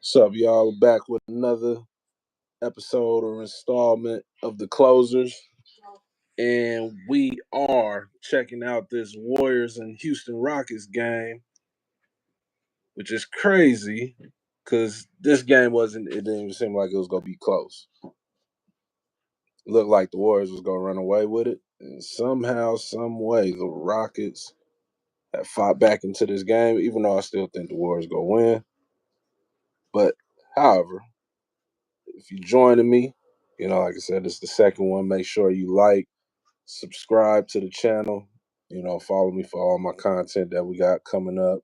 What's up, y'all? We're back with another episode or installment of the Closers. And we are checking out this Warriors and Houston Rockets game, which is crazy because this game it didn't even seem like it was going to be close. It looked like the Warriors was going to run away with it. And somehow, some way, the Rockets have fought back into this game, even though I still think the Warriors going to win. But, however, if you're joining me, like I said, it's the second one. Make sure you subscribe to the channel. Follow me for all my content that we got coming up.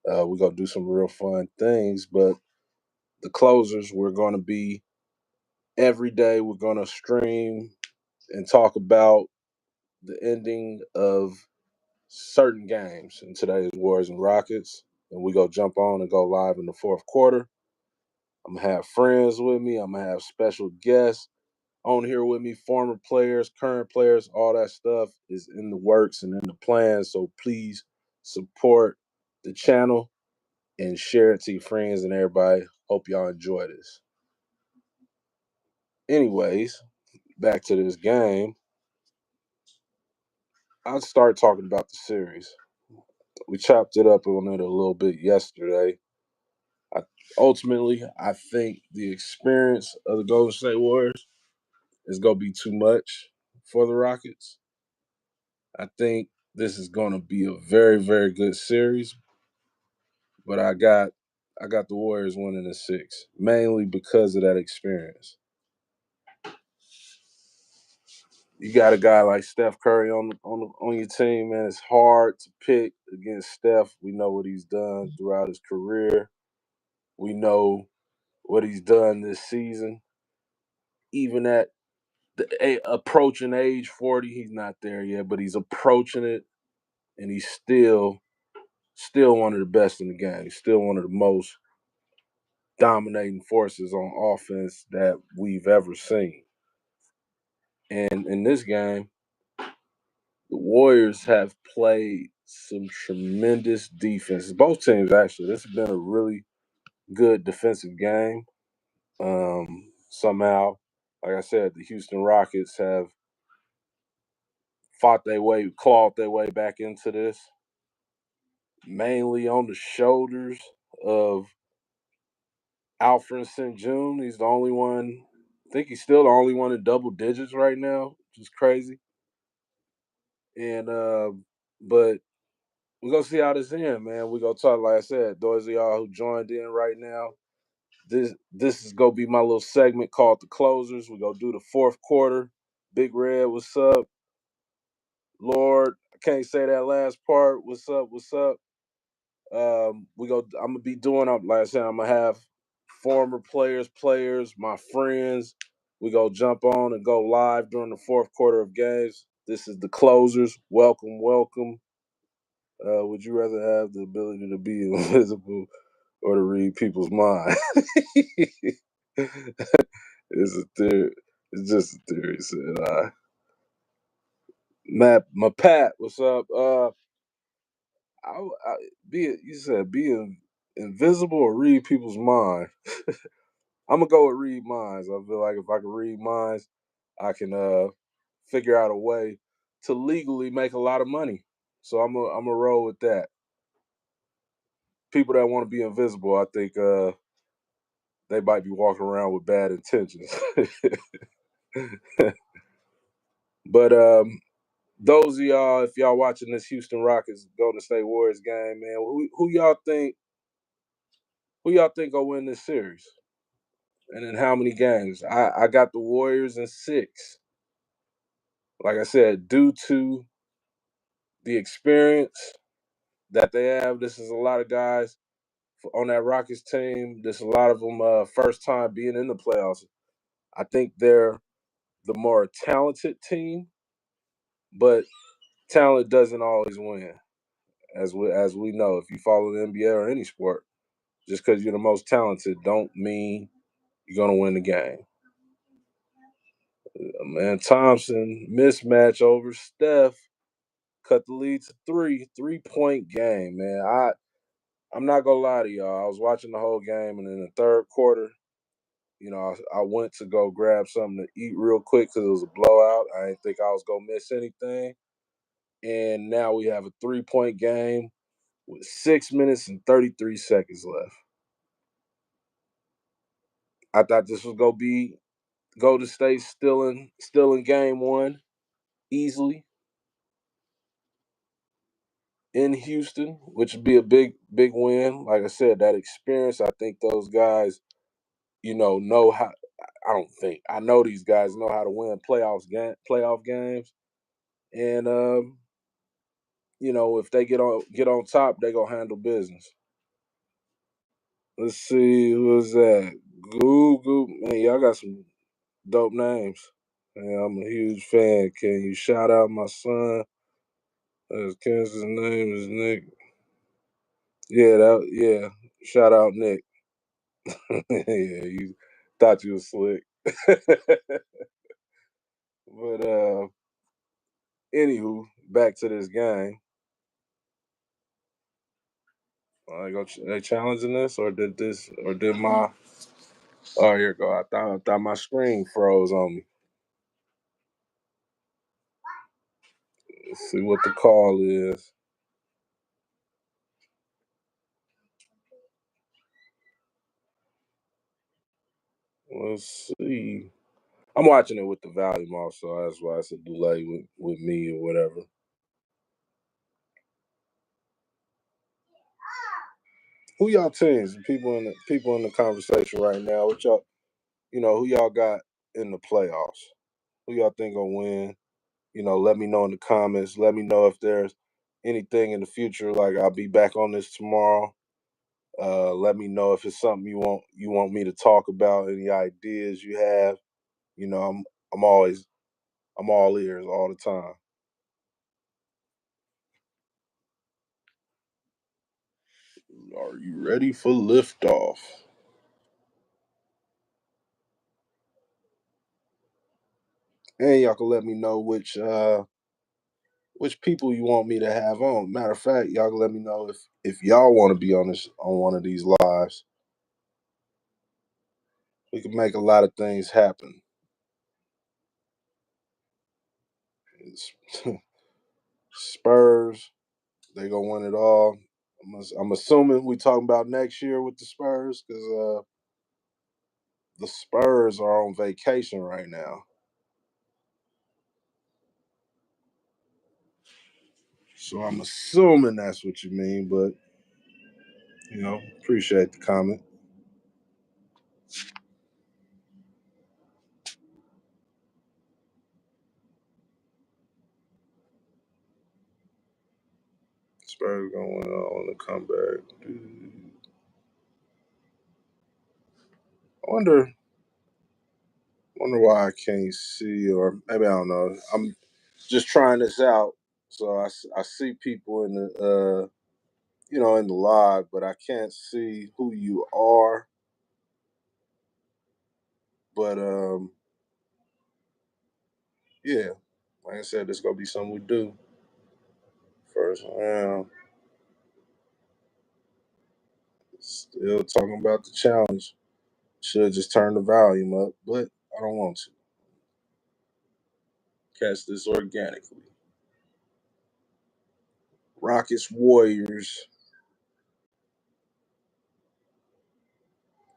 We're going to do some real fun things, but the closers, we're going to be every day. We're going to stream and talk about the ending of certain games in today's Warriors and Rockets. And we go jump on and go live in the fourth quarter. I'm going to have friends with me. I'm going to have special guests on here with me, former players, current players, all that stuff is in the works and in the plans. So please support the channel and share it to your friends and everybody. Hope y'all enjoy this. Anyways, back to this game. I'll start talking about the series. We chopped it up on it a little bit yesterday. Ultimately, I think the experience of the Golden State Warriors is going to be too much for the Rockets. I think this is going to be a very, very good series, but I got the Warriors winning in 6, mainly because of that experience. You got a guy like Steph Curry on your team, man. It's hard to pick against Steph. We know what he's done throughout his career. We know what he's done this season. Even at approaching age 40, he's not there yet, but he's approaching it, and he's still one of the best in the game. He's still one of the most dominating forces on offense that we've ever seen. And in this game, the Warriors have played some tremendous defense. Both teams, actually. This has been a really good defensive game. Somehow, like I said, the Houston Rockets have clawed their way back into this, mainly on the shoulders of Alfred St. June. He's the only one. I think he's still the only one in double digits right now, which is crazy. And but we're gonna see how this ends, man. We're gonna talk, like I said, those of y'all who joined in right now. This is gonna be my little segment called the closers. We're gonna do the fourth quarter. Big Red, what's up? Lord, I can't say that last part. What's up? What's up? I'm gonna be doing up, like I said, I'm gonna have former players, my friends. We go jump on and go live during the fourth quarter of games. This is the closers. Welcome, welcome. Would you rather have the ability to be invisible or to read people's mind? It's a theory. It's just a theory, said I. My Pat, what's up? You said invisible or read people's mind. I'm gonna go with read minds. I feel like if I can read minds, I can figure out a way to legally make a lot of money. So I'm a roll with that. People that want to be invisible, I think they might be walking around with bad intentions. But those of y'all, if y'all watching this Houston Rockets Golden State Warriors game, man, who y'all think will win this series? And in how many games? I got the Warriors in 6. Like I said, due to the experience that they have, this is a lot of guys on that Rockets team. There's a lot of them first time being in the playoffs. I think they're the more talented team, but talent doesn't always win, as we know. If you follow the NBA or any sport, just because you're the most talented, don't mean you're gonna win the game. Man, Thompson mismatch over Steph, cut the lead to 3 3-point game. Man, I'm not gonna lie to y'all. I was watching the whole game, and in the third quarter, I went to go grab something to eat real quick because it was a blowout. I didn't think I was gonna miss anything, and now we have a 3-point game with 6 minutes and 33 seconds left. I thought this was gonna be Golden State still in game one easily in Houston, which would be a big win. Like I said, that experience. I think those guys, know how. I don't think I know these guys know how to win playoff games, and if they get on top, they gonna handle business. Let's see who's that. Goo man, y'all got some dope names. Yeah, I'm a huge fan. Can you shout out my son? His name is Nick. Yeah. Shout out Nick. Yeah, you thought you was slick. But anywho, back to this game. They challenging this, or did my? Oh, here you go. I thought my screen froze on me. Let's see what the call is. Let's see. I'm watching it with the volume off, so that's why it's a delay with me or whatever. Who y'all teams? People in the conversation right now. What y'all, who y'all got in the playoffs? Who y'all think gonna win? Let me know in the comments. Let me know if there's anything in the future. Like I'll be back on this tomorrow. Let me know if it's something you want me to talk about. Any ideas you have? I'm always I'm all ears all the time. Are you ready for liftoff? And y'all can let me know which people you want me to have on. Matter of fact, y'all can let me know if y'all want to be on one of these lives. We can make a lot of things happen. It's Spurs, they gonna win it all. I'm assuming we talking about next year with the Spurs because the Spurs are on vacation right now. So I'm assuming that's what you mean, but appreciate the comment. Spurs gonna win it all on the comeback. I wonder why I can't see, or maybe I don't know. I'm just trying this out, so I see people in the live, but I can't see who you are. But yeah, like I said, this gonna be something we do first round. Still talking about the challenge. Should just turn the volume up, but I don't want to. Catch this organically. Rockets Warriors.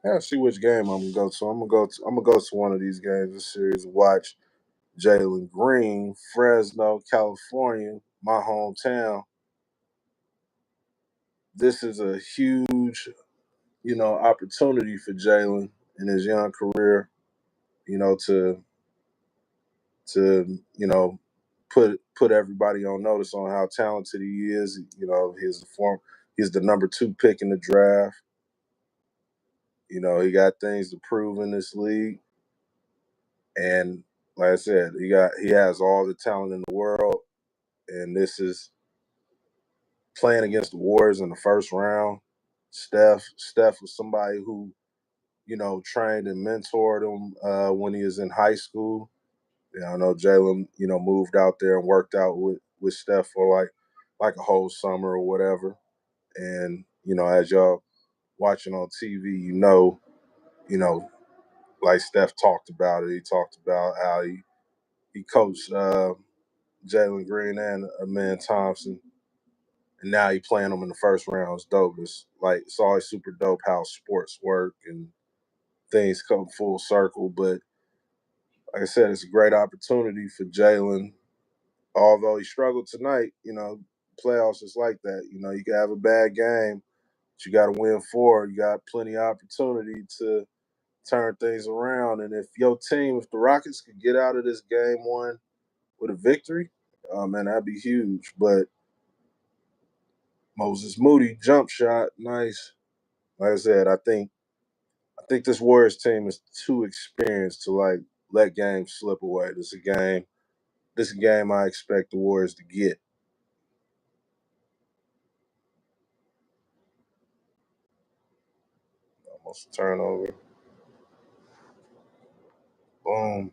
Yeah, see which game I'm gonna go to. I'm gonna go to one of these games this series. Watch Jalen Green, Fresno, California, my hometown. This is a huge, opportunity for Jalen in his young career. To put everybody on notice on how talented he is. He's the number 2 pick in the draft. He got things to prove in this league. And like I said, he has all the talent in the world. And this is playing against the Warriors in the first round. Steph was somebody who, trained and mentored him when he was in high school. I know Jalen, moved out there and worked out with Steph for like a whole summer or whatever. And, as y'all watching on TV, like Steph talked about it. He talked about how he coached Jalen Green and Amen Thompson, and now he playing them in the first round. It's dope. It's always super dope how sports work and things come full circle. But like I said, it's a great opportunity for Jalen. Although he struggled tonight, playoffs is like that. You can have a bad game, but you got to win four. You got plenty of opportunity to turn things around. And if the Rockets could get out of this game one with a victory, man, that'd be huge. But Moses Moody jump shot, nice. Like I said, I think this Warriors team is too experienced to let games slip away. This is a game I expect the Warriors to get. Almost a turnover. Boom.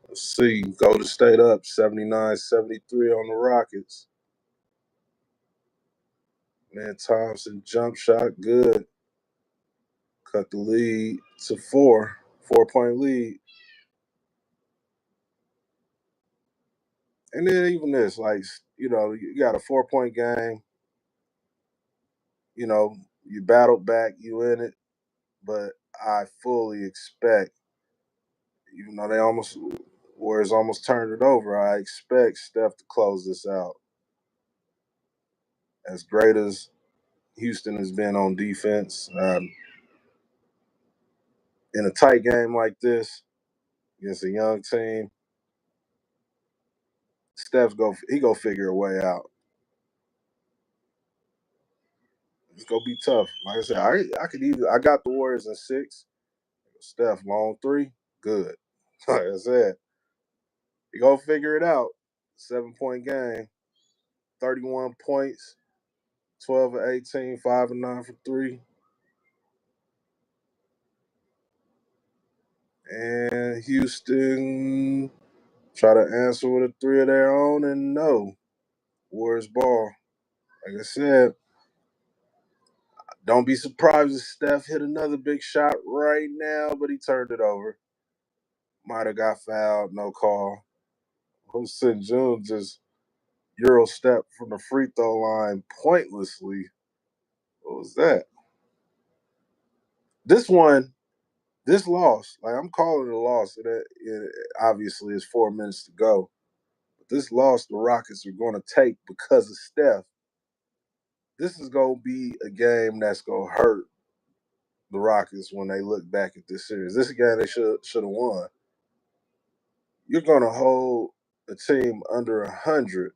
Let's see. Golden State up 79-73 on the Rockets. Man, Thompson jump shot, good. Cut the lead to 4. 4-point lead. And then even this, you got a 4-point game. You battled back, you in it. But I fully expect, even though Warriors almost turned it over, I expect Steph to close this out. As great as Houston has been on defense, in a tight game like this against a young team, he go figure a way out. It's gonna be tough. Like I said, I got the Warriors in 6. Steph long 3, good. Like I said, he gonna figure it out. 7-point game, 31 points, 12 of 18, 5 and 9 for 3. And Houston try to answer with a 3 of their own, and no. Warriors ball. Like I said, don't be surprised if Steph hit another big shot right now, but he turned it over. Might have got fouled, no call. St. June just Euro step from the free throw line pointlessly. What was that? This loss, I'm calling it a loss. It obviously is 4 minutes to go. But this loss the Rockets are going to take because of Steph. This is going to be a game that's going to hurt the Rockets when they look back at this series. This is a game they should have won. You're going to hold a team under 100,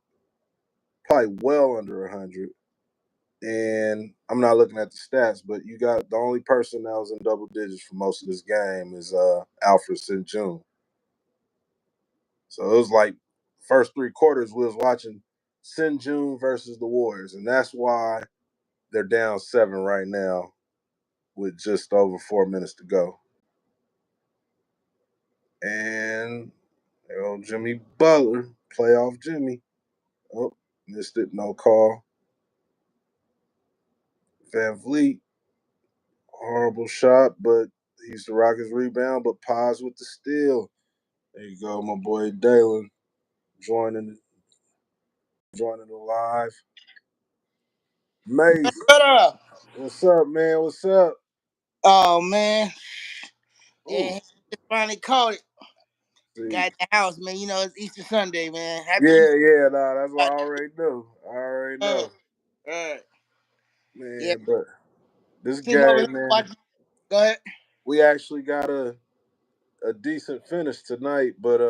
probably well under 100. And I'm not looking at the stats, but you got the only person that was in double digits for most of this game is Alfred St. June. So it was like first 3 quarters we was watching St. June versus the Warriors, and that's why they're down 7 right now with just over 4 minutes to go. And Jimmy Butler, playoff Jimmy. Oh, missed it, no call. Van Vliet, horrible shot, but he's the Rockets rebound, but Paz with the steal. There you go, my boy Dalen joining the live. Mace, What up? what's up, man? What's up? Oh man, Ooh, yeah, just finally caught it. see. Got in the house, man. You know it's Easter Sunday, man. Happy Easter. Yeah, nah, that's what I already knew. I already Uh, know. uh, yeah, Man, but this sitting over here game, man, watching. Go ahead. we actually got a decent finish tonight, but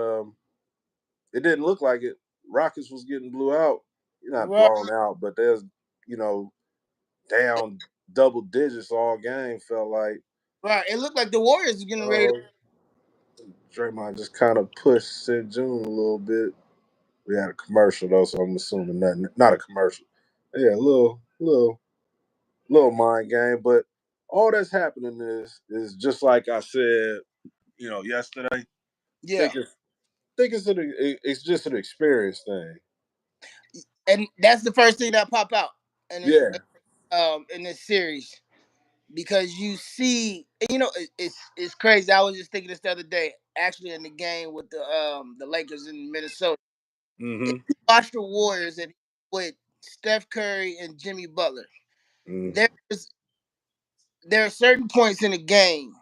it didn't look like it. Rockets was getting blew out. You're not Right, blown out, but there's, you know, down double digits all game, felt like. right. It looked like the Warriors were getting ready. Uh, Draymond just kind of pushed St. June a little bit. We had a commercial though, so I'm assuming nothing. Not a commercial. Yeah, a little mind game, but all that's happening is just like I said, yesterday. Yeah, Think think it's just an experience thing. And that's the first thing that pop out in Yeah. this series, because you see, it's crazy. I was just thinking this the other day, actually, in the game with the Lakers in Minnesota. If Mm-hmm. you watch the Warriors and with Steph Curry and Jimmy Butler, Mm. there's there are certain points in the game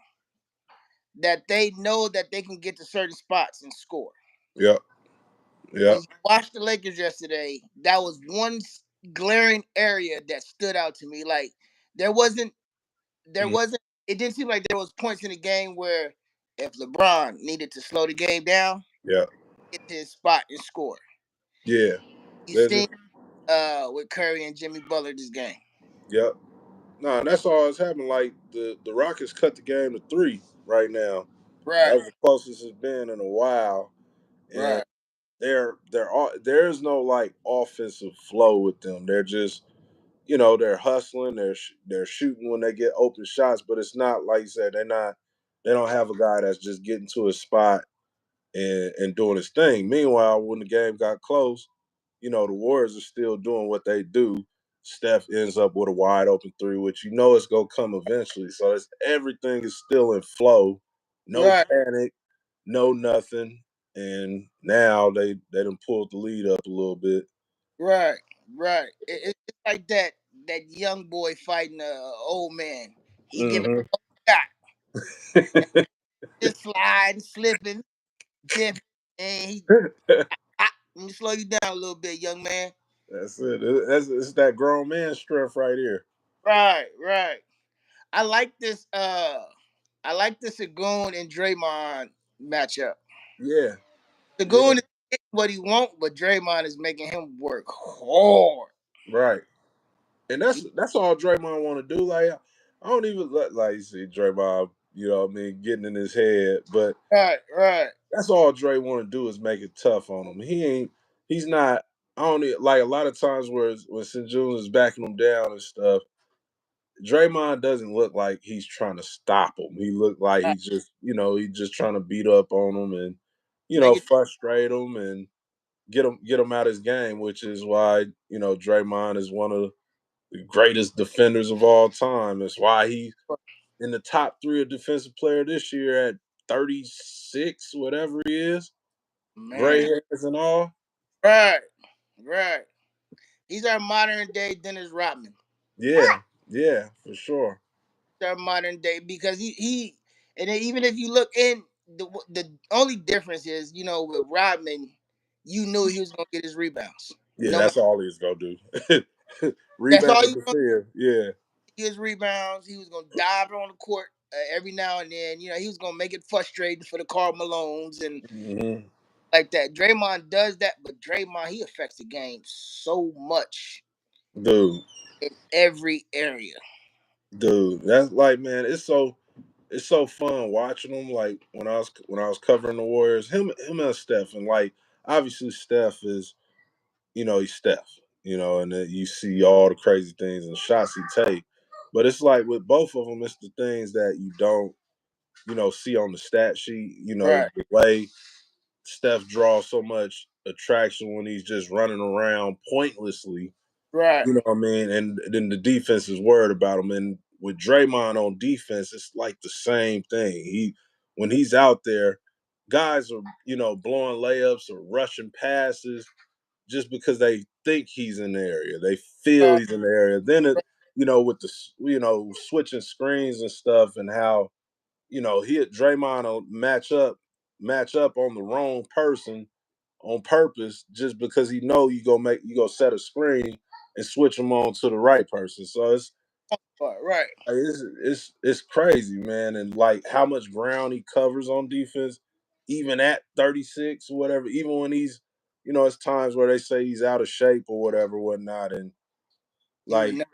that they know that they can get to certain spots and score. Yep. Yep. When you watched the Lakers yesterday, that was one glaring area that stood out to me. Like there wasn't, there Mm. wasn't. It didn't seem like there was points in the game where if LeBron needed to slow the game down, Yep. get to his spot and score. Yeah. You There's a seen with Curry and Jimmy Butler this game. Yep. No, and that's all that's happening. Like the Rockets cut the game to 3 right now. That Right, was the closest it's been in a while, and right, there's no like offensive flow with them. They're just they're hustling, they're shooting when they get open shots, but it's not like you said. They don't have a guy that's just getting to a spot and doing his thing. Meanwhile, when the game got close, the Warriors are still doing what they do. Steph ends up with a wide open three, which it's gonna come eventually. So everything is still in flow, no right, panic, no nothing. And now they done pulled the lead up a little bit. right, right. It's like that young boy fighting a old man. He giving Hmm. a shot, just sliding, slipping, dipping, and he. Let me slow you down a little bit, young man. That's it. It's that grown man strength right here. Right, right. I like this. I like the Sagoon and Draymond matchup. Yeah, yeah, Sagoon is getting what he wants, but Draymond is making him work hard. right. And that's all Draymond want to do. Like I don't even like you see Draymond. What I mean, getting in his head, but Right, right, that's all Dre want to do is make it tough on him. He ain't. He's not. I don't like a lot of times when St. Julian is backing him down and stuff. Draymond doesn't look like he's trying to stop him. He looked like right. he's just trying to beat up on him and Make it frustrate him and get him out of his game. Which is why Draymond is one of the greatest defenders of all time. That's why he's in the top 3 of defensive player this year at 36, whatever he is. Gray man. hairs and all. Right, right. He's our modern day Dennis Rodman. Yeah, yeah, for sure. He's our modern day because he and then even if you look in the only difference is with Rodman, you knew he was gonna get his rebounds. Yeah, No matter, that's all he's gonna do. that's Rebound all and you defend. Yeah. his rebounds. He was gonna dive on the court every now and then. He was gonna make it frustrating for the Karl Malones and Hmm. like that. Draymond does that, but Draymond he affects the game so much Dude, in every area. dude, that's like, man, it's so fun watching them. Like when I was covering the Warriors, him and Steph, and like obviously Steph is, he's Steph, and then you see all the crazy things and shots he take. But it's like with both of them, it's the things that you don't, see on the stat sheet. Right, The way Steph draws so much attraction when he's just running around pointlessly. right, You know what I mean? And then the defense is worried about him. And with Draymond on defense, it's like the same thing. When he's out there, guys are, blowing layups or rushing passes just because they think he's in the area. They feel right, he's in the area. Then with the switching screens and stuff and how, he at Draymond will match up on the wrong person on purpose just because he know you go set a screen and switch him on to the right person. So right. it's crazy, man, and like how much ground he covers on defense, even at 36 or whatever. Even when he's, it's times where they say he's out of shape or whatever, whatnot, and You would like, know.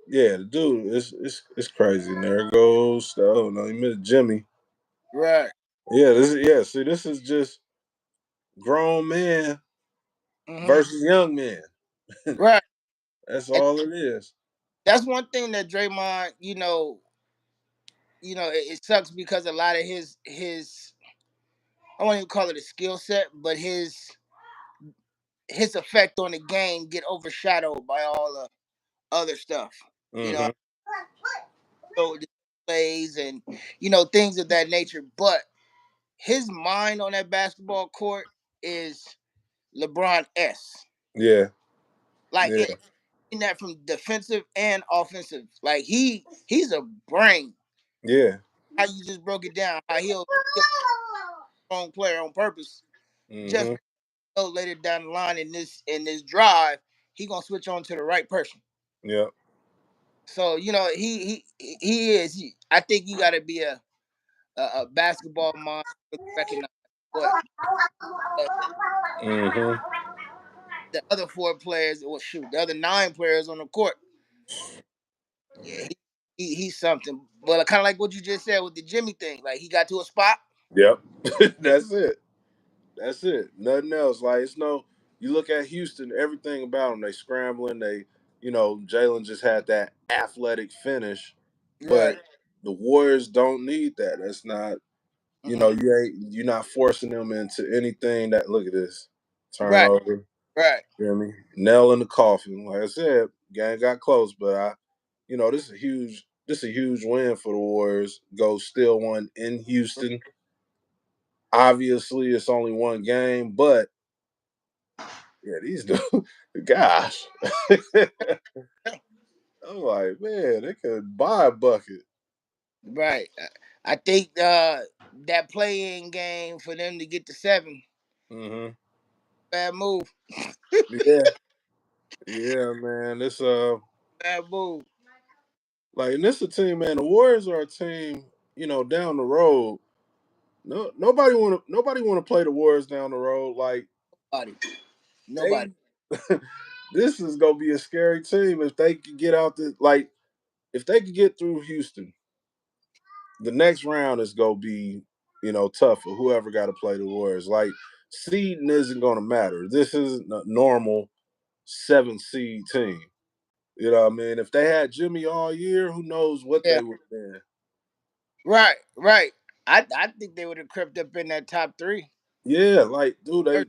yeah, the dude, it's crazy. And there goes, oh no, he missed Jimmy. Right. Yeah, See, this is just grown man Hmm. versus young man. Right. That's And all it is. that's one thing that Draymond, it sucks because a lot of his I won't even call it a skill set, but his effect on the game get overshadowed by all the other stuff. You know, Mm-hmm. so the plays and things of that nature. But his mind on that basketball court is LeBron S. Yeah. Like Yeah. in that from defensive and offensive. Like he's a brain. Yeah. How you just broke it down. How he'll wrong player on purpose. Just Mm-hmm. so later down the line in this drive, he gonna switch on to the right person. Yeah. So he is. I think you got to be a basketball mind to recognize what uh, Mm-hmm. the other four players, or shoot, the other nine players on the court. Yeah, he's something. But kind of like what you just said with the Jimmy thing. Like he got to a spot. Yep. That's it. That's it. Nothing else. Like it's no. You look at Houston. Everything about them. They scrambling. Jalen just had that athletic finish, but Right. the Warriors don't need that. That's not. Hmm. You're not forcing them into anything that. Look at this Right. turnover. Right. You know what I mean? Nail in the coffin. Like I said, game got close, but this is a huge win for the Warriors. Go steal one in Houston. Obviously, it's only one game, but yeah, these dudes, gosh, I'm like, man, they could buy a bucket. Right. I think that playing game for them to get to 7, Hmm. bad move. Yeah, yeah, man. This Bad move. and this a team, man. The Warriors are a team. Down the road. No, nobody want to play the Warriors down the road. Like Nobody. Nobody. they, this is gonna be a scary team if they could get out the like if they could get through Houston. The next round is gonna be, tough for whoever got to play the Warriors. Like seeding isn't gonna matter. This isn't a normal 7 seed team. You know what I mean? If they had Jimmy all year, who knows what Yeah. they would have been. Right. Right. I think they would have crept up in that top 3. Yeah, like dude,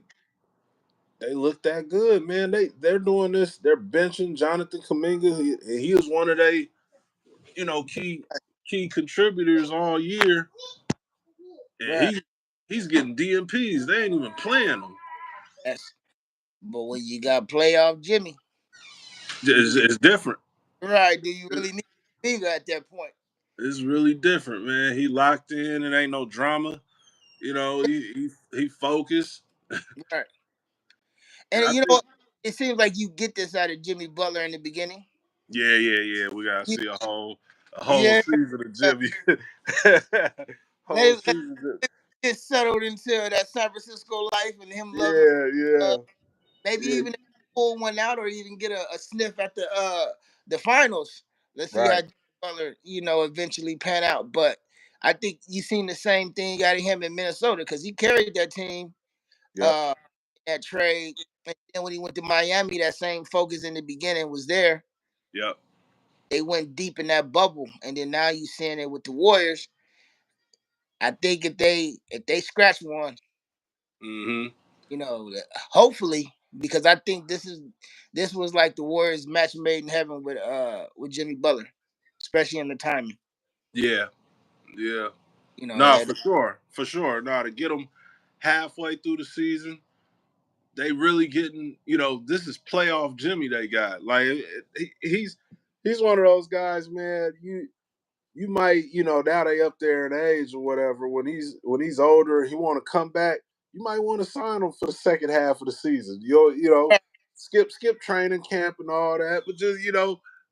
they look that good, man. They're doing this. They're benching Jonathan Kuminga. He was one of they, key contributors all year, and Right. he's getting DMPs. They ain't even playing him. Yes. But when you got playoff Jimmy, do It's, you it's different. right? Do you really need a nigga at that point? It's really different, man. He locked in. It ain't no drama. He focused. Right. And And I think, it seems like you get this out of Jimmy Butler in the beginning. yeah, yeah, yeah. We gotta You- see a whole Yeah. season of Jimmy. Whole Let season. get settled into that San Francisco life and him loving. Yeah, yeah, Maybe yeah. even pull one out or even get a sniff at the finals. Let's see how Right. Jimmy Butler, eventually pan out. But I think you seen the same thing out of him in Minnesota because he carried that team Yep. uh that trade. And then when he went to Miami, that same focus in the beginning was there. Yep. They went deep in that bubble, and then now you seeing it with the Warriors. I think if they scratch one, Mm-hmm. hopefully, because I think this was like the Warriors match made in heaven with Jimmy Butler, especially in the timing. Yeah. Yeah. You know No, that for sure. For sure. No, to get them halfway through the season, they really getting, this is playoff Jimmy they got. Like he's one of those guys, man. You might, now they up there in age or whatever. When he's older, he want to come back. You might want to sign him for the second half of the season. Skip training camp and all that, but just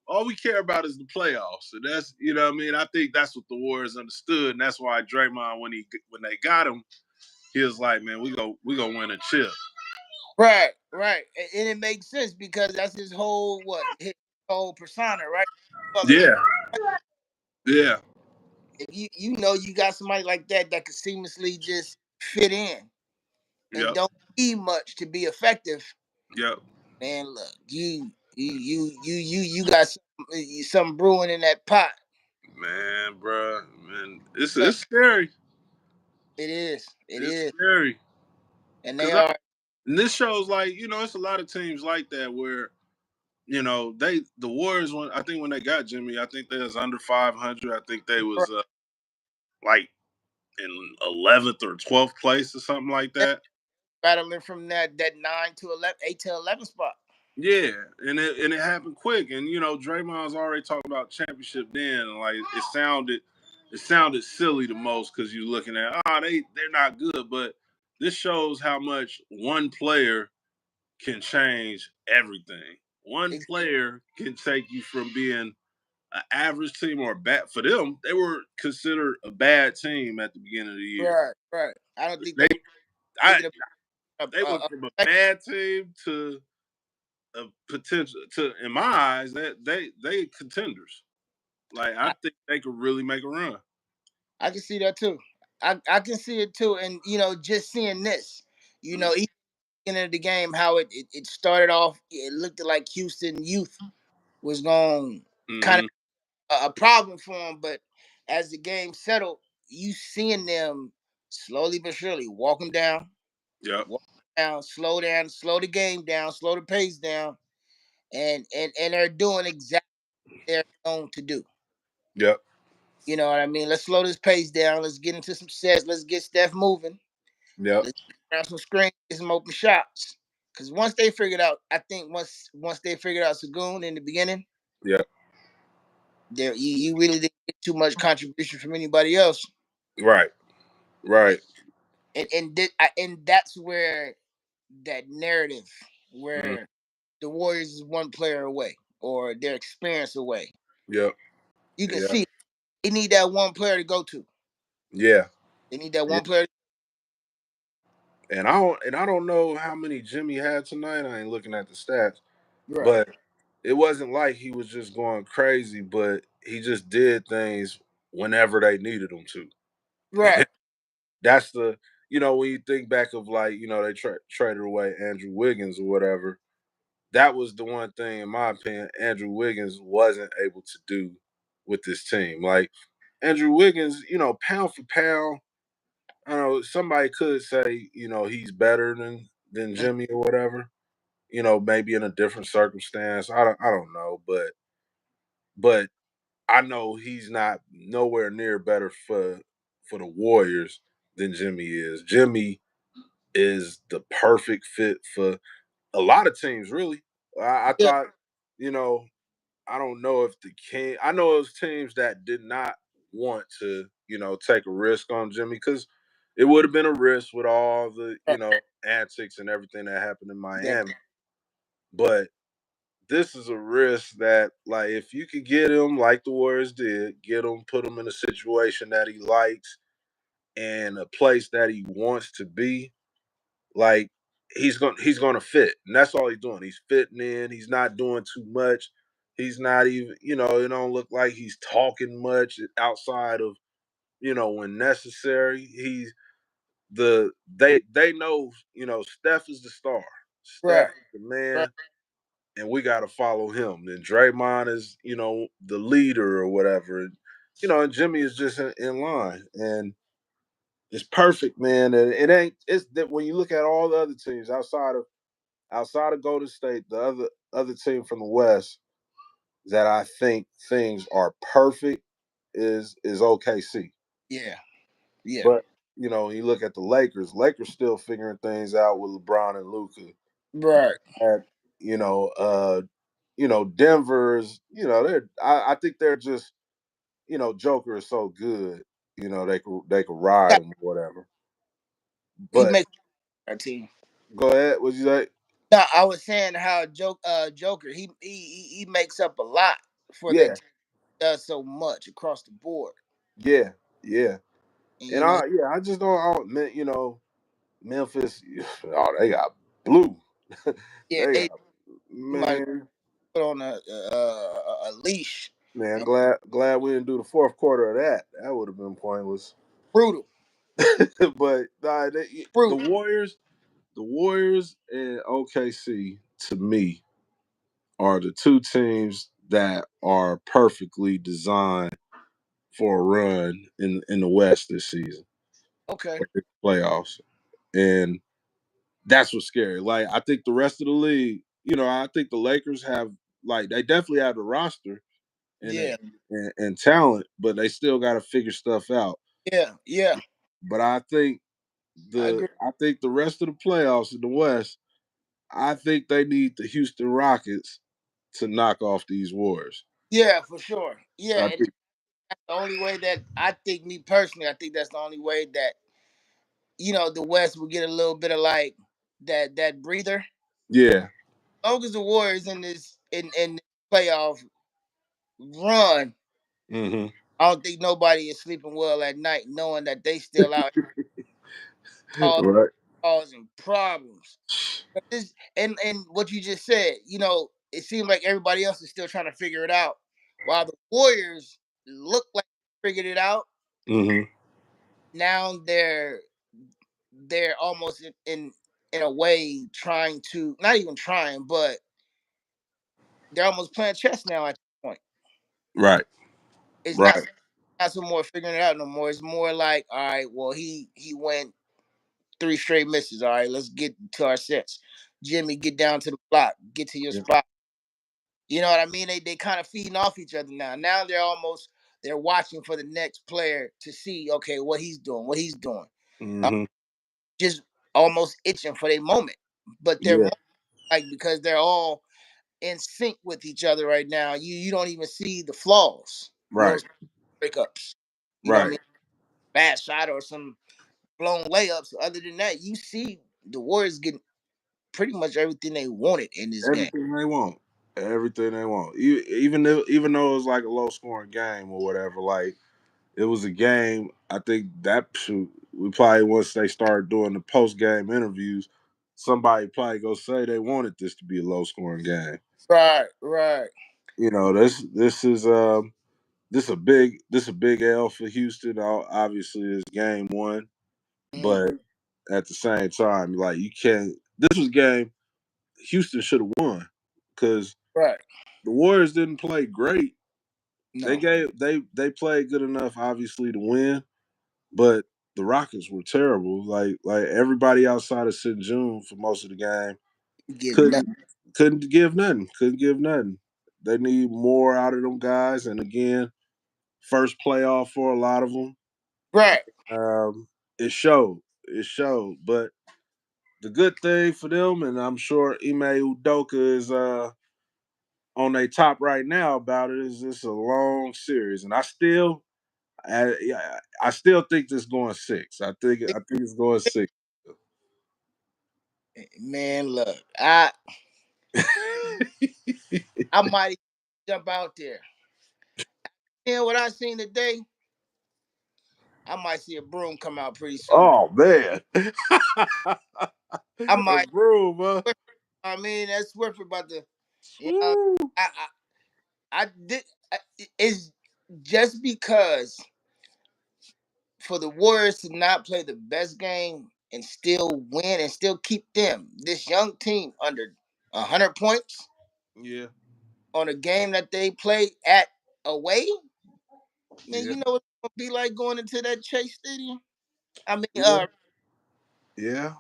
all we care about is the playoffs. And that's what I mean. I think that's what the Warriors understood, and that's why Draymond when they got him, he was like, man, we go win a chip. right, right, and it makes sense because that's his whole persona, right? Butler. Yeah, yeah, If you got somebody like that could seamlessly just fit in and yep, don't need much to be effective, yep, man, look, you got some brewing in that pot. man, bro, man, it's So, it's scary. It is. It It's is. scary. And they Cause are. and this shows like it's a lot of teams like that where the Warriors when they got Jimmy, I think they was under 500. I think they was like in 11th or 12th place or something like that. Battling from that 9 to 11, 8 to 11 spot. Yeah, and it happened quick, and Draymond's already talking about championship then, and like it sounded silly the most because you're looking at they're not good, but this shows how much one player can change everything. One Ex- player can take you from being an average team or a bad for them. They were considered a bad team at the beginning of the year. Right, right. I don't think They they were I thinking of they went from a bad team to a potential to in my eyes that they contenders. Like I I, think they could really make a run. I can see that too. I can see it too. And just seeing this, even in the game, how it started off, it looked like Houston youth was going kind Mm-hmm. of a problem for them. But as the game settled, you seeing them slowly but surely Yep. walk down, slow the game down, slow the pace down, and they're doing exactly what they're known to do. Yep. You know what I mean? Let's slow this pace down. Let's get into some sets. Let's get Steph moving. Yep. Let's get some screens, get some open shots. Because once they figured out, I think once they figured out Sagoon in the beginning, Yep. there you really didn't get too much contribution from anybody else. Right. Right. And that's where that narrative, Mm-hmm. where the Warriors is one player away or their experience away. Yep. You can Yeah. see they need that one player to go to. Yeah. They need that Yeah. one player. And I don't know how many Jimmy had tonight. I ain't looking at the stats, Right, but it wasn't like he was just going crazy. But he just did things whenever they needed him to. right. That's when you think back of like they traded away Andrew Wiggins or whatever. That was the one thing, in my opinion, Andrew Wiggins wasn't able to do with this team. Like Andrew Wiggins, pound for pound, I don't know somebody could say he's better than Jimmy or whatever. Maybe in a different circumstance. I don't know, but I know he's not nowhere near better for the Warriors than Jimmy is. Jimmy is the perfect fit for a lot of teams, really. I Yeah, thought, you know, I don't know if the King. I know it was teams that did not want to, take a risk on Jimmy because it would have been a risk with all the, right. antics and everything that happened in That, Miami. But this is a risk that, like, if you could get him like the Warriors did, get him, put him in a situation that he likes and a place that he wants to be, like he's gonna fit, and that's all he's doing. He's fitting in. He's not doing too much. He's not even, it don't look like he's talking much outside of, when necessary. He's they know, Steph is the star. Steph right, is the right. man, and we got to follow him. Then Draymond is, the leader or whatever, and Jimmy is just in line, and it's perfect, man. And it ain't. It's that when you look at all the other teams outside of Golden State, the other team from the West that I think things are perfect is OKC. Yeah, yeah. But you look at the Lakers. Lakers still figuring things out with LeBron and Luka. Right. And you know, uh, Denver's. I think they're just Joker is so good. They could ride him or whatever. He But makes our team. go ahead. What you say? No, I was saying how Joker he makes up a lot for that Yeah, team. Does so much across the board, yeah, yeah. and And I just don't, Memphis, oh, they got blue. yeah, They they got might man, put on a leash. man. And Glad we didn't do the fourth quarter of that. That would have been pointless. brutal, But nah, brutal. The Warriors and OKC to me are the two teams that are perfectly designed for a run in the West this season. Okay. in the playoffs, and that's what's scary. Like I think the rest of the league, I think the Lakers have they definitely have the roster and Yeah. and talent, but they still got to figure stuff out. Yeah. Yeah. But I think I agree. the rest of the playoffs in the West, I think they need the Houston Rockets to knock off these Warriors. Yeah, for sure. Yeah, I and think, that's the only way that I think, me personally, I think that's the only way that the West will get a little bit of like that breather. yeah, As long as the Warriors in this playoff run, hmm I don't think nobody is sleeping well at night knowing that they still out right, causing problems. And what you just said, it seems like everybody else is still trying to figure it out, while the Warriors look like they figured it out. hmm Now they're almost in a way trying to, not even trying, but they're almost playing chess now at this point. right, It's not right, not so more figuring it out no more. It's more like, all right, well, he went three straight misses. All right, let's get to our sets. Jimmy, get down to the block, get to your yeah, spot. You know what I mean? They kind of feeding off each other now. Now they're watching for the next player to see, okay, what he's doing, what he's doing. Uh, hmm just almost itching for their moment. But they're yeah, more like, because they're all in sync with each other right now. You don't even see the flaws. right, Breakups. You know what I right. mean? Bad shot or some blown layups. Other than that, you see the Warriors getting pretty much everything they wanted in this game. Everything they want, everything they want. Even though it was like a low scoring game or whatever, like it was a game. I think that shoot, we probably once they start doing the post game interviews, somebody probably go say they wanted this to be a low scoring game. Right, right. This a big L for Houston. Obviously, it's game one, Mm, but at the same time, like you can't. This was a game Houston should have won because right. the Warriors didn't play great. No. They played good enough, obviously, to win, but the Rockets were terrible. Like everybody outside of St. June for most of the game Get couldn't nothing. couldn't give nothing. Couldn't give nothing. They need more out of them guys. And again, first playoff for a lot of them. Right. Um, it showed. It showed. But the good thing for them, and I'm sure Ime Udoka is on their top right now about it, is it's a long series, and I still think this going six. I think it's going six. Man, look, I might jump out there. And what I seen today, I might see a broom come out pretty soon. Oh man, I a might. broom, huh? I mean, that's Swiffer about to. You know, Woo. I I did. It's just because for the Warriors to not play the best game and still win and still keep this young team under 100 points Yeah, on a game that they play at away. Man, yeah, you know what it's gonna be like going into that Chase Stadium. I mean, yeah, yeah.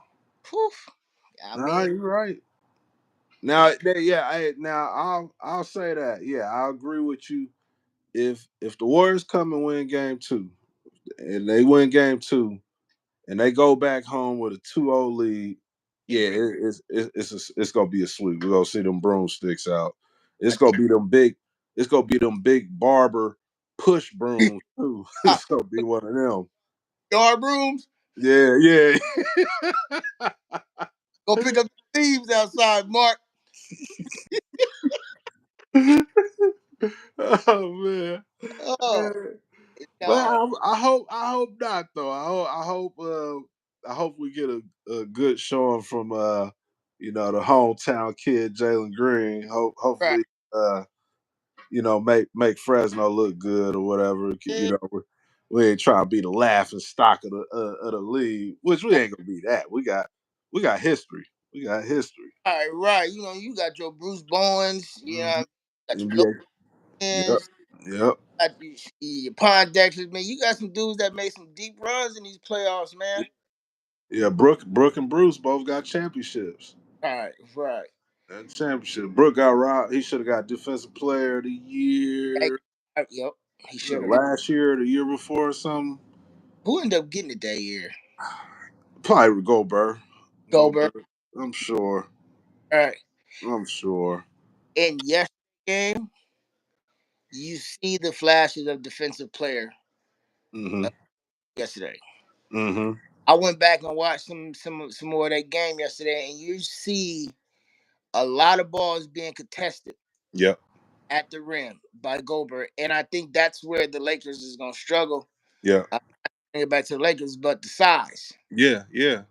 whew, I No, mean, you're right. Now, yeah, now I'll say that. Yeah, I agree with you. If the Warriors come and win game two, and they win game two, and they go back home with a 2-0 lead, yeah, yeah, it's gonna be a sweep. We're gonna see them broomsticks out. It's gonna be them big. It's gonna be them big barber push brooms too. ah, It's gonna be one of them. yard brooms. Yeah, yeah. Go pick up the thieves outside, Mark. Oh man. Oh, But no, I hope not though. I hope we get a good showing from the hometown kid Jalen Green. right. Hopefully make Fresno look good or whatever. Yeah, We ain't trying to be the laughing stock of the league, which we ain't gonna be that. We got history. We got history. right, right. You got your Bruce Bowens. You know, Mhm. got your NBA. Yep. Lopez. Yep. Your Pondexters, man. You got some dudes that made some deep runs in these playoffs, man. Yeah, Brooke and Bruce both got championships. Right, right. That championship. Brooke got robbed. He should have got Defensive Player of the Year. Yep, he Was it should have. last year, the year before, or something? Who ended up getting it that year? Probably Goldberg. Goldberg. I'm sure. All right. I'm sure. In yesterday's game, you see the flashes of defensive player Mm-hmm. yesterday. Mm-hmm. I went back and watched some more of that game yesterday, and you see a lot of balls being contested Yep. at the rim by Goldberg, and I think that's where the Lakers is going to struggle. Yeah. Bring it back to the Lakers, but the size. Yeah. Yeah.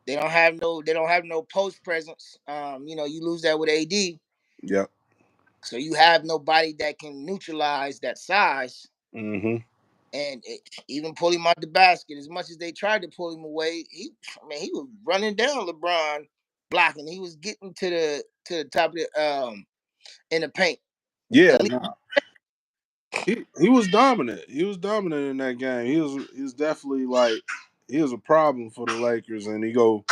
They don't have no post presence. You lose that with AD, Yep. so you have nobody that can neutralize that size. Mm-hmm. And even pull him out the basket, as much as they tried to pull him away, he was running down LeBron, blocking. He was getting to the top of the in the paint. Yeah. At least No. He was dominant. He was dominant in that game. He was definitely like he was a problem for the Lakers, and he go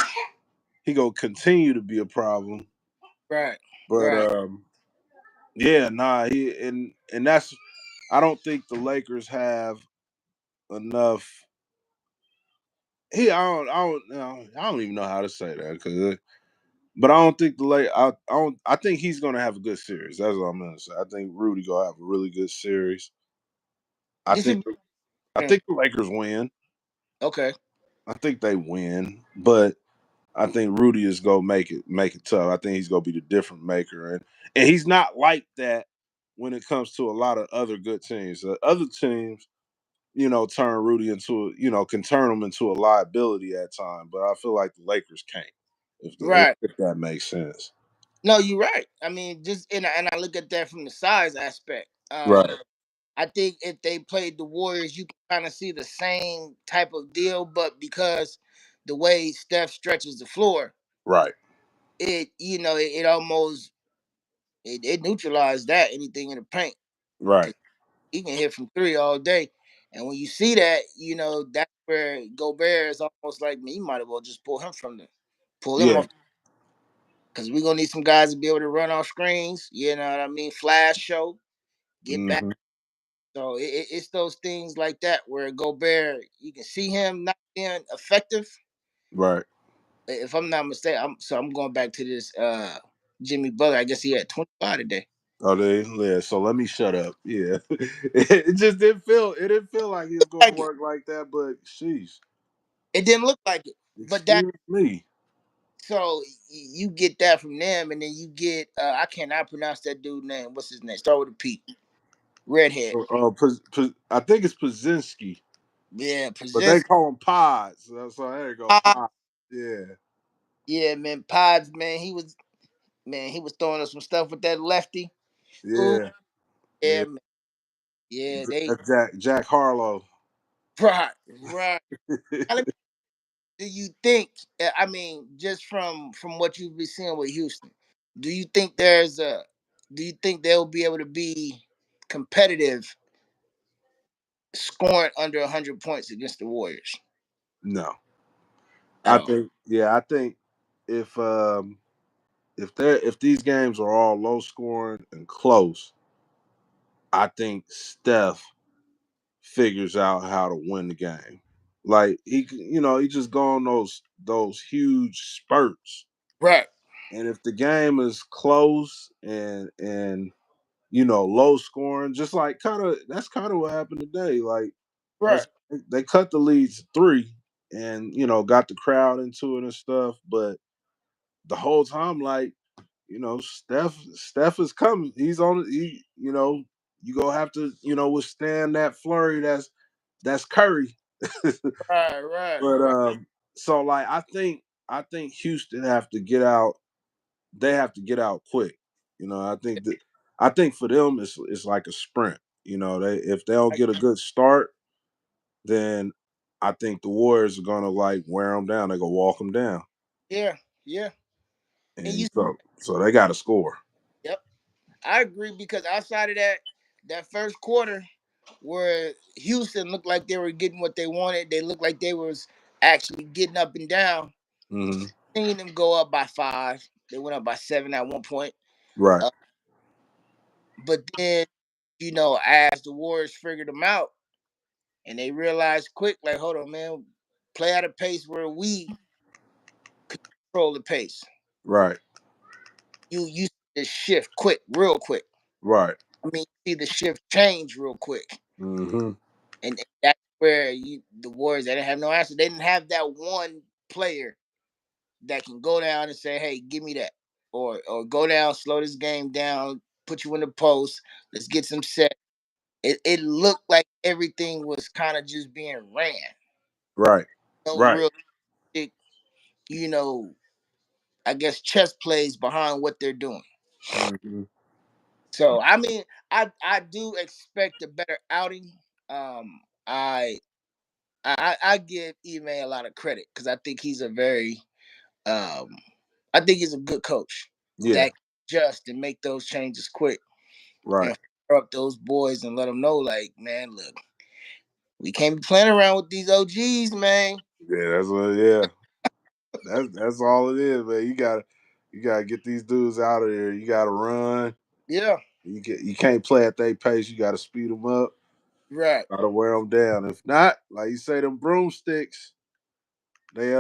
continue to be a problem. right, But right. yeah, nah, he and that's I don't think the Lakers have enough. I don't even know how to say that but I don't think the Lake. I don't. I think he's gonna have a good series. That's what I'm gonna say. I think Rudy gonna have a really good series. I This think is I think the Lakers win. okay. I think they win, but I think Rudy is gonna make it tough. I think he's gonna be the different maker, and he's not like that when it comes to a lot of other good teams. Other teams, turn Rudy into can turn him into a liability at times, but I feel like the Lakers can't. Right. If that makes sense. No, you're right. I mean, just and I look at that from the size aspect. Right. I think if they played the Warriors, you can kind of see the same type of deal, but because the way Steph stretches the floor, Right. it almost it neutralized that anything in the paint Right. because he can hit from three all day. And when you see that, that's where Gobert is almost like me. You might as well just pull him Yeah. off because we're gonna need some guys to be able to run off screens. You know what I mean? Flash show, get back. Hmm. So it's those things like that where Gobert, you can see him not being effective. Right. If I'm not mistaken, I'm going back to this Jimmy Butler. I guess he had 25 today. Oh, yeah. So let me shut up. Yeah. It just didn't feel like he was going to Like it. work like that. But sheesh, It didn't look like it, but that excuse me. so you get that from them, and then you get I cannot pronounce that dude's name. What's his name? Start with a P. Redhead. I think it's Pazinski, Yeah, but they Pozinski. call him Pods. So there you go, Pod, Pods. Yeah. yeah, man. Pods, man. He was throwing us some stuff with that lefty. Ooh, Yeah. yeah, Yeah. man. Yeah, they That's Jack Harlow. right, right. Now, do you think? I mean, just from what you've been seeing with Houston, do you think there's a? Do you think they'll be able to be competitive, scoring under 100 points against the Warriors No. at I all? think yeah, I think if if these games are all low scoring and close, I think Steph figures out how to win the game. Like he just go on those huge spurts. Right, And if the game is close and low scoring, just like that's kind of what happened today. Like right, that's they cut the leads to three and got the crowd into it and stuff, but the whole time, like, Steph is coming. He's on. You gonna have to, withstand that flurry. That's Curry. right, right, But right. so like I think Houston have to get out. They have to get out quick. I think for them it's like a sprint. They if they don't get a good start, then I think the Warriors are gonna like wear them down. They're gonna walk them down, Yeah, yeah. And and so they got to score. yep, I agree because outside of that first quarter. where Houston looked like they were getting what they wanted. They looked like they was actually getting up and down. Mm-hmm. Seeing them go up by 5. They went up by 7 at one point. Right. Uh, but then, as the Warriors figured them out and they realized quick, like, hold on, man, play at a pace where we control the pace. Right. You see the shift quick, real quick. Right. I mean, you see the shift change real quick. Mm-hmm. And that's where the Warriors, they didn't have no answer. They didn't have that one player that can go down and say, "Hey, give me that," or go down, slow this game down, put you in the post. Let's get some set. It looked like everything was kind of just being ran. Right. No Right. real, you know, I guess chess plays behind what they're doing. Mm-hmm. So I mean, I do expect a better outing. Um, I I give Ime a lot of credit because I think he's a very um I think he's a good coach Yeah. that can adjust and make those changes quick Right. and fire up those boys and let them know, like, man, look, we can't be playing around with these OGs, man. Yeah. That's what. Yeah. That's all it is, man. You gotta get these dudes out of there. You gotta run. Yeah, You can't play at their pace. You gotta speed them up. right. Gotta wear them down. If not, like you say, them broomsticks. They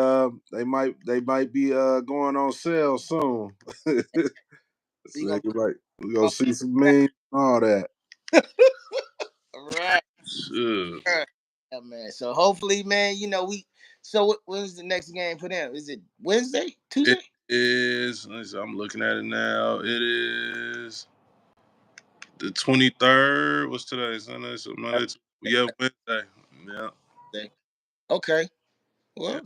might be going on sale soon. We So gonna you put like we gonna see some memes and all that. right, Sure. right. Yeah, man. So hopefully, man, we. So when's the next game for them? Is it Wednesday, It Tuesday? is. Let me see, I'm looking at it now. It is the 23rd. What's today? Sunday, so Monday. Yeah, Wednesday. Yeah. Wednesday. Okay. Yeah. Well,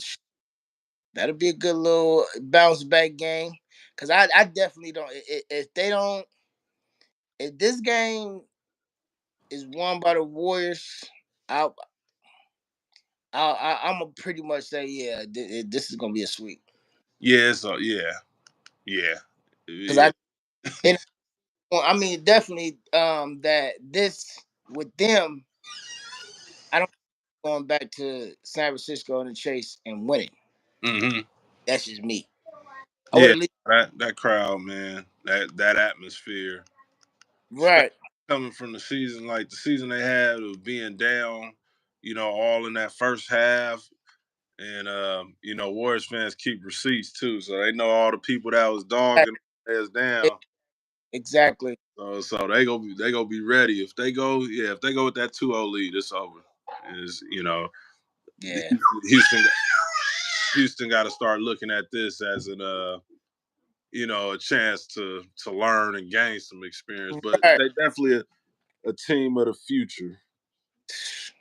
that'll be a good little bounce back game. Cause I definitely don't. If they don't, if this game is won by the Warriors, I I'm gonna pretty much say, yeah, this is gonna be a sweep. Yeah. So yeah. Yeah. Cause Yeah. and I mean definitely that this with them, I don't going back to San Francisco and the Chase and winning. Hmm. That's just me. I would Yeah. at least That crowd, man. That atmosphere. Especially right. coming from the season like the season they had of being down, all in that first half. And Warriors fans keep receipts too, so they know all the people that was dogging us down. Exactly. So they gonna be ready if they go. Yeah, if they go with that 2-0 lead, it's over. Is Yeah. Houston Houston got to start looking at this as a chance to learn and gain some experience. But Right. they definitely a team of the future.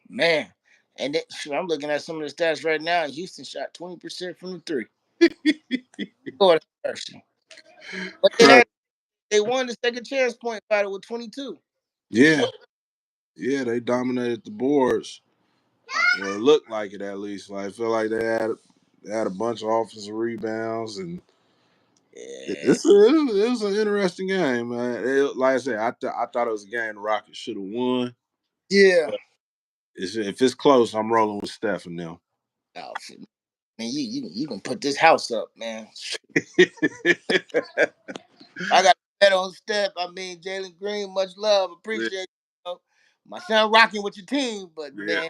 Man. And then, shoot, I'm looking at some of the stats right now. Houston shot 20% from the three. Lord have mercy. But Right. they won the second chance point battle with 22. Yeah, yeah, they dominated the boards. Or it looked like it at least. Like I feel like they had a bunch of offensive rebounds, and Yeah. it was an interesting game, man. Like I said, I thought it was a game the Rockets should have won. Yeah. If it's close, I'm rolling with Steph and them. Oh, man, you can put this house up, man. I got a bet on Steph. I mean, Jalen Green, much love. Yeah, Appreciate you. My son rocking with your team, but yeah. man,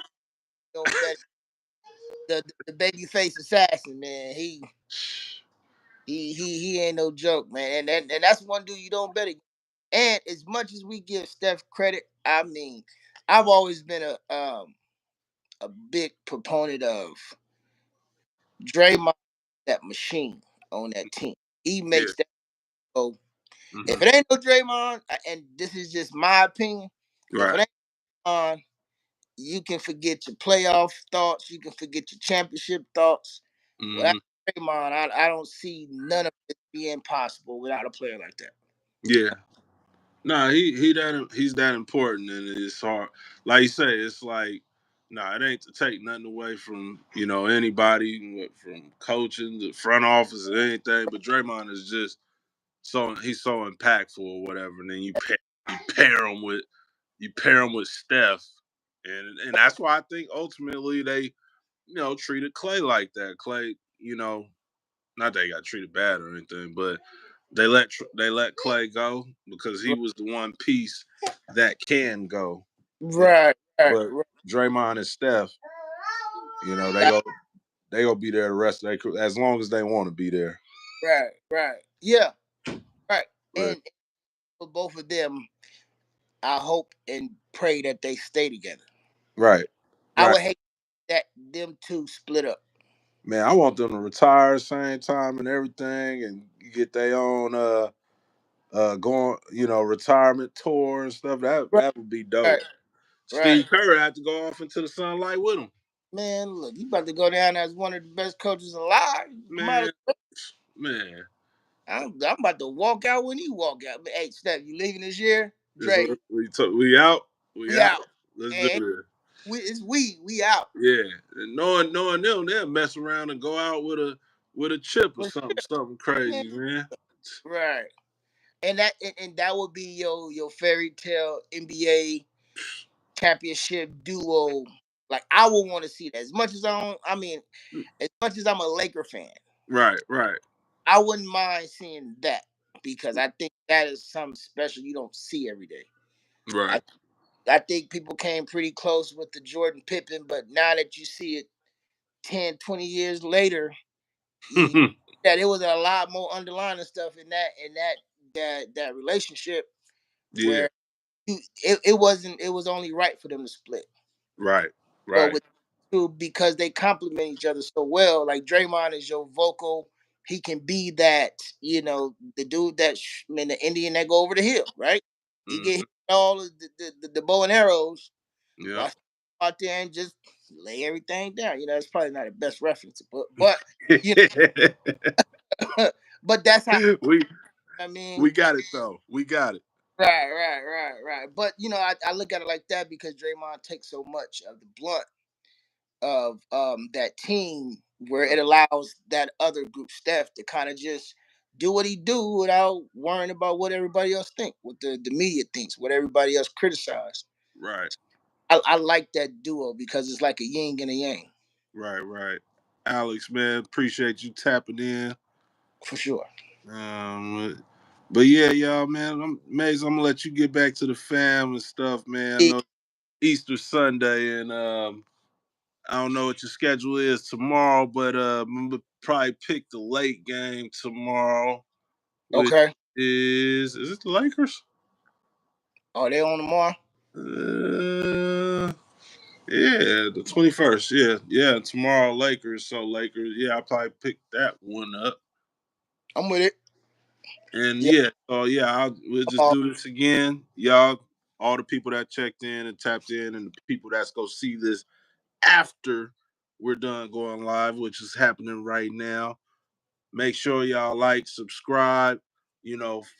don't bet the baby face assassin, man. He ain't no joke, man. And that's one dude you don't bet against. And as much as we give Steph credit, I mean, I've always been a big proponent of Draymond, that machine on that team. He Yeah. makes that go. Hmm. If it ain't no Draymond, and this is just my opinion, if it Right. ain't on, you can forget your playoff thoughts. You can forget your championship thoughts. Without Hmm. Draymond, I don't see none of it being possible without a player like that. Yeah. Nah, he's that important, and it's hard. Like you say, it's like, nah, it ain't to take nothing away from anybody, from coaching, the front office, or anything. But Draymond is just he's so impactful or whatever. And then you pair him with Steph. And that's why I think ultimately they treated Clay like that. Clay, not that he got treated bad or anything, but they let Clay go because he was the one piece that can go. Right, right, But right, Draymond and Steph, they go be there the rest of their as long as they want to be there. right, right. Yeah, right. But And for both of them, I hope and pray that they stay together. right, I right. would hate that them two split up. Man, I want them to retire at the same time and everything and get their own going, retirement tour and stuff. That Right, that would be dope. right, right. Steve Kerr had to go off into the sunlight with him. Man, look, you about to go down as one of the best coaches alive. Might as Man, well. man. I'm about to walk out when you walk out. But, hey, Steph, you leaving this year? Dre, We out. We we out. out. Let's do And this. we out. Yeah. And knowing them, they'll mess around and go out with a chip or But, something man, crazy, man. right. And that would be your fairy tale NBA championship duo. Like I would want to see that. As much as as much as I'm a Laker fan, Right, right, I wouldn't mind seeing that because I think that is something special you don't see every day. I right. I think people came pretty close with the Jordan Pippen, but now that you see it 10, 20 years later, you that it was a lot more underlying stuff in that relationship Yeah. where it was only right for them to split. Right, But right. with two, because they complement each other so well, like Draymond is your vocal, he can be that, the dude in the Indian that go over the hill, right? He get Hmm. hit with all of the bow and arrows, Yeah. while out there and just lay everything down. It's probably not the best reference, but you but that's how we I mean. we got it though. We got it. Right, right, right, right. But I look at it like that because Draymond takes so much of the blunt of that team where it allows that other group, Steph, to kind of just do what he do without worrying about what everybody else think, what the media thinks, what everybody else criticize. Right, I like that duo because it's like a yin and a yang right, right. Alex, man, appreciate you tapping in. for sure. But yeah, y'all, man, I'm gonna let you get back to the fam and stuff, man. I Eh, know Easter Sunday, and I don't know what your schedule is tomorrow, but I'm gonna probably pick the late game tomorrow, which Okay. is it the Lakers? Are they on tomorrow? Uh, yeah, the 21st. Yeah, yeah, tomorrow Lakers. So Lakers, yeah, I'll probably pick that one up. I'm with it. And Yeah. yeah, so yeah, we'll I'm just all, do this again, y'all. All the people that checked in and tapped in, and the people that's gonna see this after we're done going live, which is happening right now. Make sure y'all like, subscribe,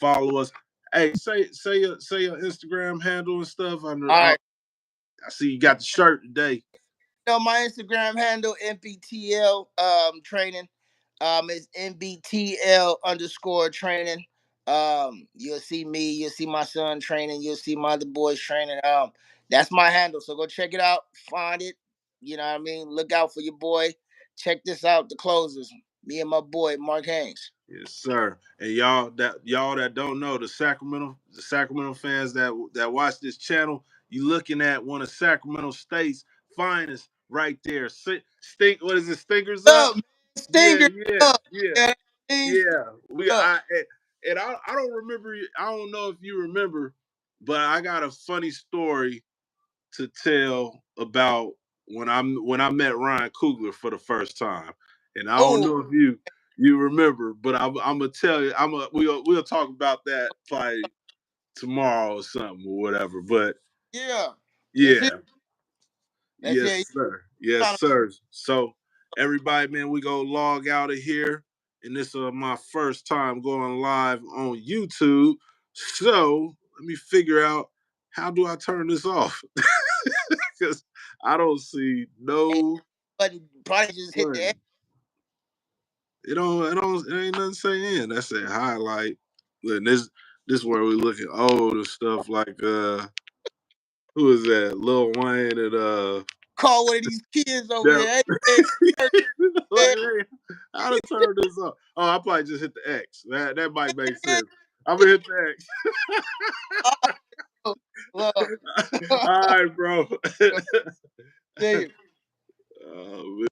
follow us. Hey, say your Instagram handle and stuff. all right. I see you got the shirt today. My Instagram handle NBTL training. It's NBTL underscore training. You'll see me, you'll see my son training, you'll see my other boys training. That's my handle. So go check it out, find it. You know what I mean? Look out for your boy. Check this out, the closers. Me and my boy Mark Haynes. Yes, sir. And y'all that don't know, the Sacramento fans that watch this channel, you looking at one of Sacramento State's finest right there. Stink. What is it? Stinkers up. Up, man. Yeah, Stinger yeah, up. yeah, Yeah, Stinger yeah. We up. I and I don't remember. I don't know if you remember, but I got a funny story to tell about when I met Ryan Coogler for the first time, and I don't Oh, know if you remember, but I'm gonna tell you. We'll talk about that probably tomorrow or something or whatever. But yeah. Let's yeah, hear let's yes hear sir, yes sir. So everybody, man, we go log out of here, and this is my first time going live on YouTube. So let me figure out how do I turn this off. Because I don't see and no button probably just hit the button. It ain't nothing saying. That's a highlight. Look, this where we looking old and stuff like Who is that? Lil Wayne and Call one of these kids over that, there. Hey, like, hey, how to turn this off? Oh, I probably just hit the X. That might make sense. I'm gonna hit the X. Look. All right, bro. See you. Man.